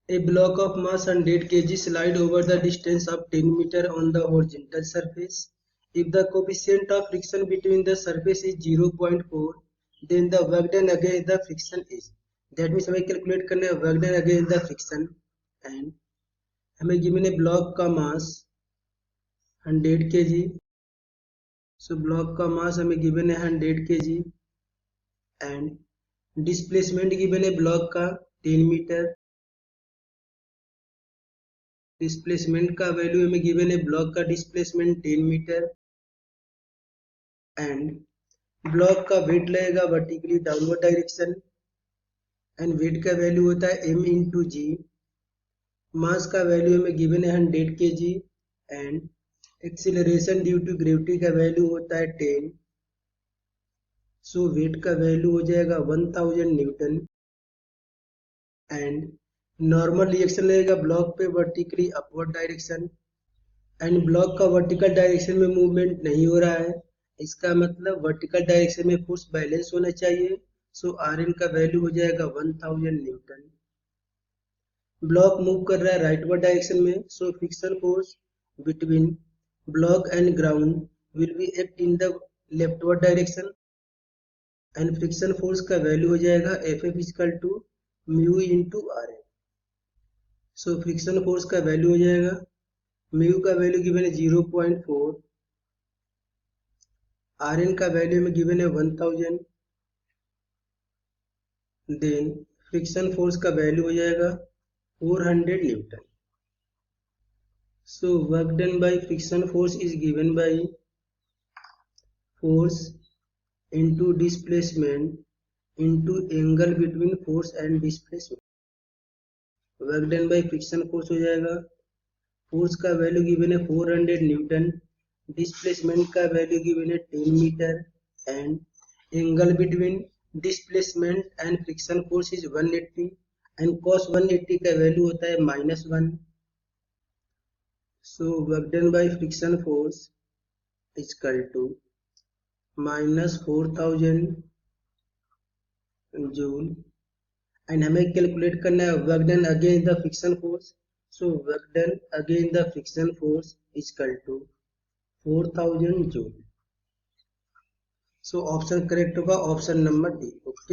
A block of mass 100 kg slide over the distance of 10 meter on the horizontal surface. If the coefficient of friction between the surface is 0.4, then the work done against the friction is. That means हमें calculate करना है work done against the friction, and हमें given a block का mass 100 kg. So block का mass हमें given है 100 kg and displacement given है block का 10 मीटर. डिस्प्लेसमेंट का वैल्यू हमें गिवन है ब्लॉक का डिस्प्लेसमेंट 10 मीटर एंड ब्लॉक का वेट लगेगा vertically downward direction and weight का वैल्यू होता है m इंटू जी. मास का वैल्यू हमें गिवन है 100 kg and acceleration due to gravity का वैल्यू होता है 10. सो वेट का वैल्यू हो जाएगा 1000 न्यूटन एंड नॉर्मल रिएक्शन लगेगा ब्लॉक पे vertically upward direction and block का वर्टिकल डायरेक्शन में मूवमेंट नहीं हो रहा है. इसका मतलब वर्टिकल डायरेक्शन में फोर्स बैलेंस होना चाहिए. सो आर एन का वैल्यू हो जाएगा 1000 न्यूटन. ब्लॉक मूव कर रहा है राइटवर्ड डायरेक्शन में. So friction force between block and ground will be act in the leftward direction and friction force का वैल्यू हो जाएगा F F equal to mu into R N. So friction force का value हो जाएगा mu का value given है 0.4, R N का value में गिवन है 1000, देन फ्रिक्शन फोर्स का वैल्यू हो जाएगा 400 newton. So work done by friction force is given by force into displacement into angle between force and displacement. Work done by friction force हो जाएगा force का value given है 400 newton, displacement का value given है 10 metre and angle between displacement and friction force is 180 and cos 180 का value होता है -1. So work done by friction force is equal to -4000 joule and हमें कैलकुलेट करना है work done against the friction force. So work done against the friction force is equal to 4000 joule. So option correct होगा option number D. Okay.